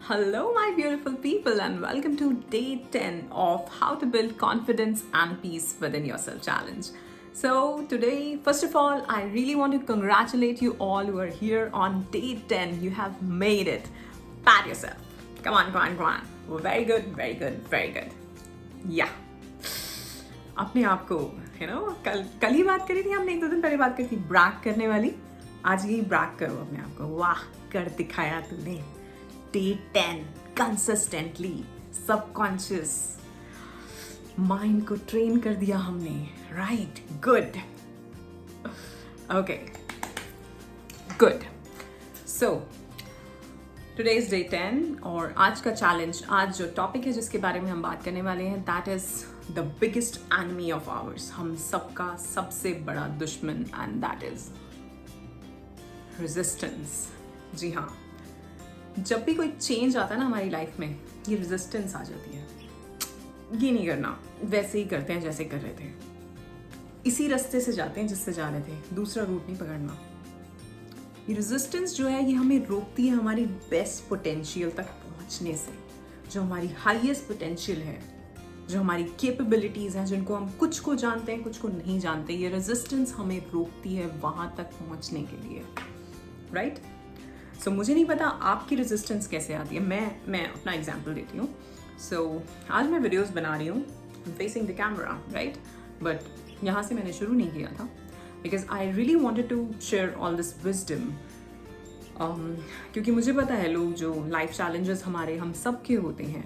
Hello, my beautiful people, and welcome to day 10 of How to Build Confidence and Peace Within Yourself challenge. So, today, first of all, I really want to congratulate you all who are here on day 10. You have made it. Pat yourself. Come on, come on, come on. Very good, very good, very good. Yeah. अपने आप को कल ही बात करी थी हमने, एक दो दिन पहले बात करी थी ब्रैग करने वाली. आज यही ब्रैग करो अपने आप को. वाह, कर दिखाया तूने. Day 10 कंसिस्टेंटली सबकॉन्शियस माइंड को ट्रेन कर दिया हमने. Right, good. Okay, good. So today is day 10 और आज का चैलेंज, आज जो टॉपिक है जिसके बारे में हम बात करने वाले हैं, that is the biggest enemy of hours. हम सबका सबसे बड़ा दुश्मन, एंड दैट इज रेजिस्टेंस. जी हाँ, जब भी कोई चेंज आता है ना हमारी लाइफ में, ये रेजिस्टेंस आ जाती है. ये नहीं करना, वैसे ही करते हैं जैसे कर रहे थे. इसी रास्ते से जाते हैं जिससे जा रहे थे, दूसरा रूट नहीं पकड़ना. ये रेजिस्टेंस जो है, ये हमें रोकती है हमारी बेस्ट पोटेंशियल तक पहुंचने से. जो हमारी हाईएस्ट पोटेंशियल है, जो हमारी कैपेबिलिटीज हैं, जिनको हम कुछ को जानते हैं कुछ को नहीं जानते, ये रेजिस्टेंस हमें रोकती है वहां तक पहुंचने के लिए. राइट? सो मुझे नहीं पता आपकी रेजिस्टेंस कैसे आती है. मैं अपना एग्जाम्पल देती हूँ. सो आज मैं वीडियोस बना रही हूँ facing the camera, right, but यहाँ से मैंने शुरू नहीं किया था because I really wanted to share all this wisdom. क्योंकि मुझे पता है लोग जो लाइफ चैलेंजेस हमारे हम सब के होते हैं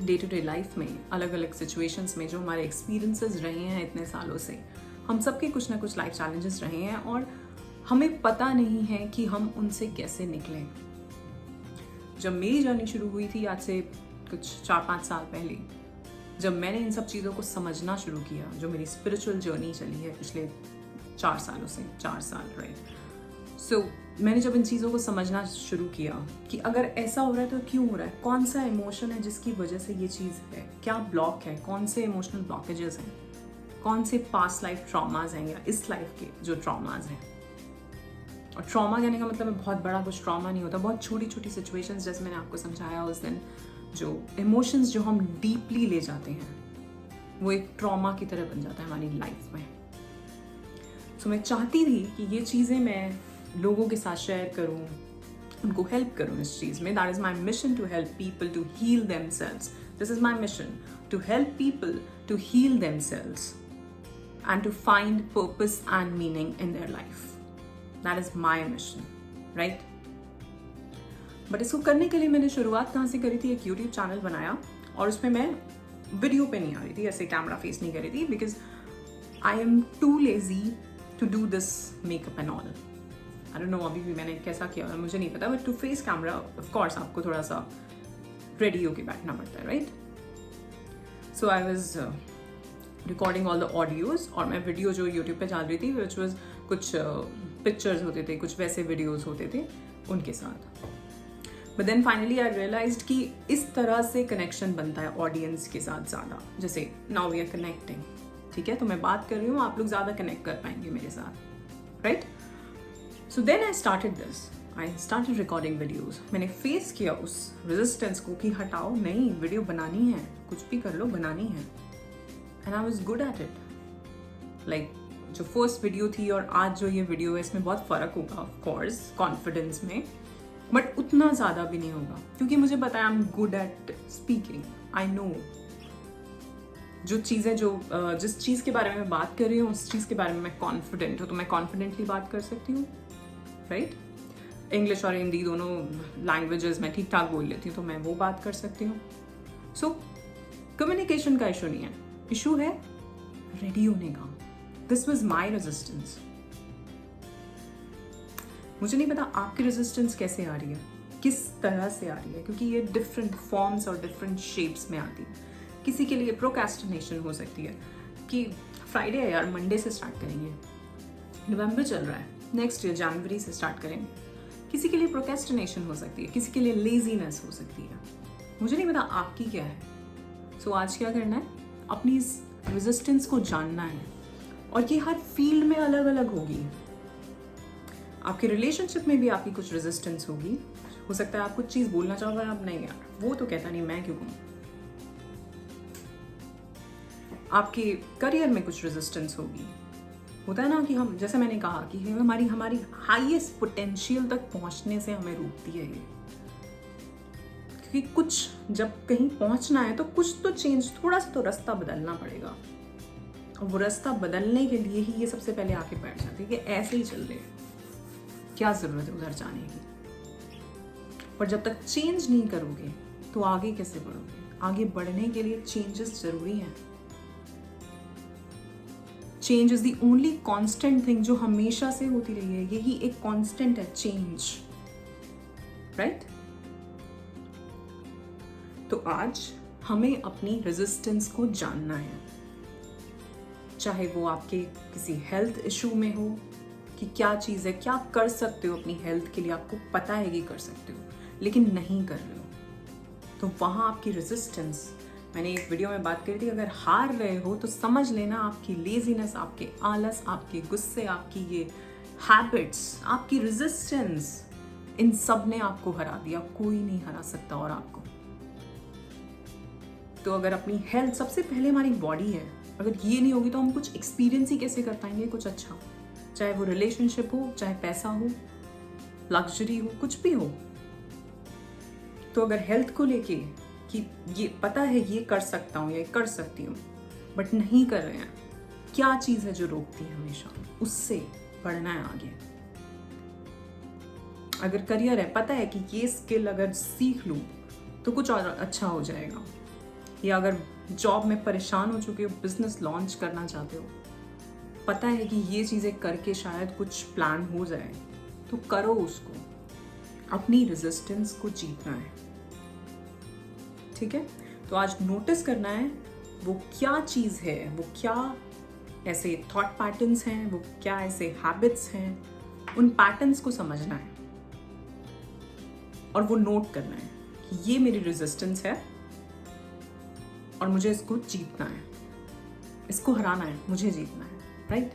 डे टू डे लाइफ में, अलग अलग सिचुएशंस में, जो हमारे एक्सपीरियंसेस रहे हैं इतने सालों से, हम सबके कुछ ना कुछ लाइफ चैलेंजेस रहे हैं और हमें पता नहीं है कि हम उनसे कैसे निकलें. जब मेरी जर्नी शुरू हुई थी आज से कुछ 4-5 साल पहले, जब मैंने इन सब चीज़ों को समझना शुरू किया, जो मेरी स्पिरिचुअल जर्नी चली है पिछले 4 सालों से, 4 साल, राइट. सो मैंने जब इन चीज़ों को समझना शुरू किया कि अगर ऐसा हो रहा है तो क्यों हो रहा है, कौन सा इमोशन है जिसकी वजह से ये चीज़ है, क्या ब्लॉक है, कौन से इमोशनल ब्लॉकेजेस हैं, कौन से पास्ट लाइफ ट्रॉमाज हैं या इस लाइफ के जो ट्रॉमाज हैं. और ट्रॉमा कहने का मतलब बहुत बड़ा कुछ ट्रॉमा नहीं होता, बहुत छोटी छोटी सिचुएशंस, जैसे मैंने आपको समझाया उस दिन, जो इमोशंस जो हम डीपली ले जाते हैं वो एक ट्रॉमा की तरह बन जाता है हमारी लाइफ में. सो मैं चाहती थी कि ये चीज़ें मैं लोगों के साथ शेयर करूं, उनको हेल्प करूं इस चीज़ में. That is my mission, to help people to heal themselves. This is my mission, to help people to heal themselves and to find purpose and meaning in their life. That is my mission, right? But इसको करने के लिए मैंने शुरुआत कहाँ से करी थी, एक YouTube चैनल बनाया और उसमें मैं वीडियो पे नहीं आ रही थी, ऐसे कैमरा फेस नहीं कर रही थी, because I am too lazy to do this makeup and all. I don't know अभी भी मैंने कैसा किया मुझे नहीं पता, but to face camera of course आपको थोड़ा सा रेडी होके बैठना पड़ता है, right. So I was recording all the audios और मैं वीडियो जो यूट्यूब पे डाल रही थी विच वॉज कुछ पिक्चर्स होते थे, कुछ वैसे वीडियोस होते थे उनके साथ. But then finally I realized कि इस तरह से कनेक्शन बनता है ऑडियंस के साथ ज़्यादा. जैसे नाउ वी आर कनेक्टिंग, ठीक है, तो मैं बात कर रही हूँ, आप लोग ज़्यादा कनेक्ट कर पाएंगे मेरे साथ, right. So then I started this, I started recording videos. मैंने फेस किया उस रेजिस्टेंस को कि हटाओ, नहीं, वीडियो बनानी है, कुछ भी कर लो, बनानी है. And I was good at it. Like जो फर्स्ट वीडियो थी और आज जो ये वीडियो है, इसमें बहुत फ़र्क होगा ऑफ कोर्स कॉन्फिडेंस में, बट उतना ज़्यादा भी नहीं होगा क्योंकि मुझे पता है I am good at speaking. I know जो चीज़ें, जो जिस चीज़ के बारे में मैं बात कर रही हूँ उस चीज़ के बारे में मैं कॉन्फिडेंट हूँ, तो मैं कॉन्फिडेंटली बात कर सकती हूँ, राइट. इंग्लिश और हिंदी दोनों लैंग्वेजेस मैं ठीक ठाक बोल लेती हूँ, तो मैं वो बात कर सकती हूँ. सो कम्युनिकेशन का इशू नहीं है, इशू है रेडी होने का. This was my resistance. मुझे नहीं पता आपकी रेजिस्टेंस कैसे आ रही है, किस तरह से आ रही है, क्योंकि ये डिफरेंट फॉर्म्स और डिफरेंट शेप्स में आती है. किसी के लिए प्रोक्रेस्टिनेशन हो सकती है कि फ्राइडे है यार, मंडे से स्टार्ट करेंगे, नवंबर चल रहा है, नेक्स्ट ईयर जनवरी से स्टार्ट करेंगे. किसी के लिए प्रोक्रेस्टिनेशन हो सकती है, किसी के लिए लेजीनेस हो सकती है. मुझे नहीं पता आपकी क्या है. सो आज क्या करना है, अपनी इस रेजिस्टेंस को जानना है. और ये हर फील्ड में अलग अलग होगी. आपके रिलेशनशिप में भी आपकी कुछ रेजिस्टेंस होगी, हो सकता है आप कुछ चीज़ बोलना चाहो पर आप नहीं, यार वो तो कहता नहीं, मैं क्यों कहूँ। आपके करियर में कुछ रेजिस्टेंस होगी। होता है ना कि हम, जैसे मैंने कहा कि हमारी हाईएस्ट पोटेंशियल तक पहुंचने से हमें रोकती है ये, क्योंकि कुछ जब कहीं पहुंचना है तो कुछ तो चेंज, थोड़ा सा तो रास्ता बदलना पड़ेगा, और वो रास्ता बदलने के लिए ही ये सबसे पहले आके बैठ जाती है कि ऐसे ही चल रहे हैं, क्या जरूरत है उधर जाने की। पर जब तक चेंज नहीं करोगे तो आगे कैसे बढ़ोगे? आगे बढ़ने के लिए चेंजेस जरूरी हैं। Change is the only constant thing जो हमेशा से होती रही है, यही एक कांस्टेंट है, चेंज, राइट? तो आज हमें अपनी रेजिस्टेंस को जानना है, चाहे वो आपके किसी हेल्थ इशू में हो कि क्या चीज़ है, क्या कर सकते हो अपनी हेल्थ के लिए, आपको पता है कि कर सकते हो लेकिन नहीं कर रहे हो, तो वहाँ आपकी रेजिस्टेंस, मैंने एक वीडियो में बात करी थी, अगर हार रहे हो तो समझ लेना आपकी लेजीनेस, आपके आलस, आपके गुस्से, आपकी ये हैबिट्स, आपकी रेजिस्टेंस, इन सब ने आपको हरा दिया। कोई नहीं हरा सकता और आपको। तो अगर अपनी हेल्थ, सबसे पहले हमारी बॉडी है, अगर ये नहीं होगी तो हम कुछ एक्सपीरियंस ही कैसे कर पाएंगे कुछ अच्छा, चाहे वो रिलेशनशिप हो, चाहे पैसा हो, लग्जरी हो, कुछ भी हो। तो अगर हेल्थ को लेके कि ये पता है ये कर सकता हूँ या कर सकती हूँ बट नहीं कर रहे हैं, क्या चीज़ है जो रोकती है हमेशा, उससे बढ़ना है आगे। अगर करियर है, पता है कि ये स्किल अगर सीख लूँ तो कुछ और अच्छा हो जाएगा, या अगर जॉब में परेशान हो चुके हो, बिजनेस लॉन्च करना चाहते हो, पता है कि ये चीज़ें करके शायद कुछ प्लान हो जाए, तो करो उसको। अपनी रेजिस्टेंस को जीतना है, ठीक है? तो आज नोटिस करना है वो क्या चीज़ है, वो क्या ऐसे थॉट पैटर्न्स हैं, वो क्या ऐसे हैबिट्स हैं, उन पैटर्न्स को समझना है और वो नोट करना है कि ये मेरी रेजिस्टेंस है और मुझे इसको जीतना है, इसको हराना है, मुझे जीतना है, राइट?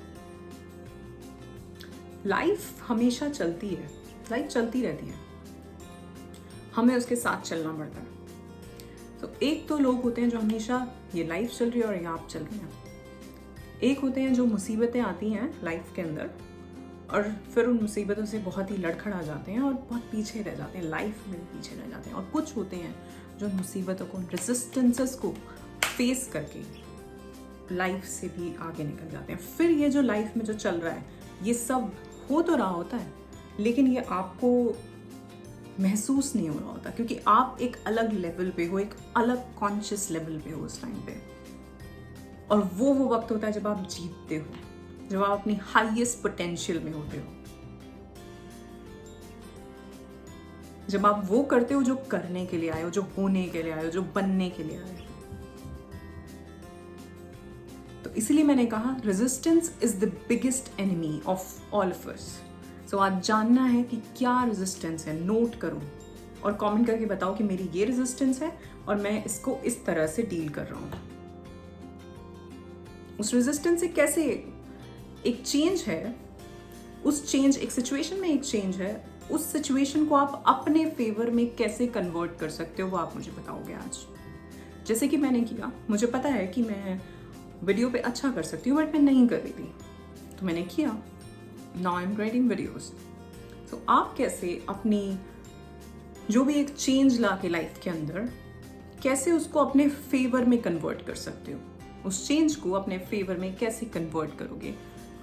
लाइफ हमेशा चलती है, लाइफ चलती रहती है, हमें उसके साथ चलना पड़ता है। तो एक तो लोग होते हैं जो हमेशा ये लाइफ चल रही है और ये आप चल रहे हैं, एक होते हैं जो मुसीबतें आती हैं लाइफ के अंदर और फिर उन मुसीबतों से बहुत ही लड़खड़ा जाते हैं और बहुत पीछे रह जाते हैं, लाइफ में पीछे रह जाते हैं। और कुछ होते हैं जो मुसीबतों को, रेजिस्टेंसेस को फेस करके लाइफ से भी आगे निकल जाते हैं। फिर ये जो लाइफ में जो चल रहा है, ये सब हो तो रहा होता है लेकिन ये आपको महसूस नहीं हो रहा होता, क्योंकि आप एक अलग लेवल पे हो, एक अलग कॉन्शियस लेवल पे हो उस टाइम पे। और वो वक्त होता है जब आप जीतते हो, जब आप अपनी हाईएस्ट पोटेंशियल में होते हो, जब आप वो करते हो जो करने के लिए आए हो, जो होने के लिए आए हो, जो बनने के लिए आए हो। तो इसलिए मैंने कहा resistance is the biggest enemy of all of us. So आज जानना है कि क्या रेजिस्टेंस है, नोट करो और कमेंट करके बताओ कि मेरी ये रेजिस्टेंस है और मैं इसको इस तरह से डील कर रहा हूं। उस रेजिस्टेंस से कैसे एक चेंज है, उस चेंज, एक सिचुएशन में एक चेंज है, उस सिचुएशन को आप अपने फेवर में कैसे कन्वर्ट कर सकते हो, वो आप मुझे बताओगे आज। जैसे कि मैंने किया, मुझे पता है कि मैं वीडियो पे अच्छा कर सकती हूँ बट मैं नहीं कर रही थी, तो मैंने किया। Now I am creating videos. तो आप कैसे अपनी जो भी एक चेंज ला के लाइफ के अंदर, कैसे उसको अपने फेवर में कन्वर्ट कर सकते हो, उस चेंज को अपने फेवर में कैसे कन्वर्ट करोगे,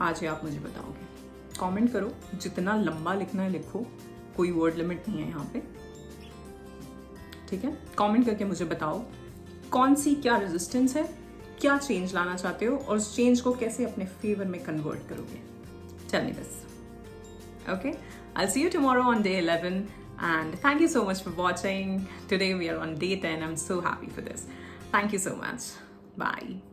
आज ही आप मुझे बताओगे। कमेंट करो, जितना लंबा लिखना है लिखो, कोई वर्ड लिमिट नहीं है यहाँ पे, ठीक है? कमेंट करके मुझे बताओ कौन सी क्या रेजिस्टेंस है, क्या चेंज लाना चाहते हो और उस चेंज को कैसे अपने फेवर में कन्वर्ट करोगे। Tell me this. Okay? I'll see you tomorrow on day 11 and thank you so much for watching. Today we are on day 10. I'm so happy for this. Thank you so much. Bye.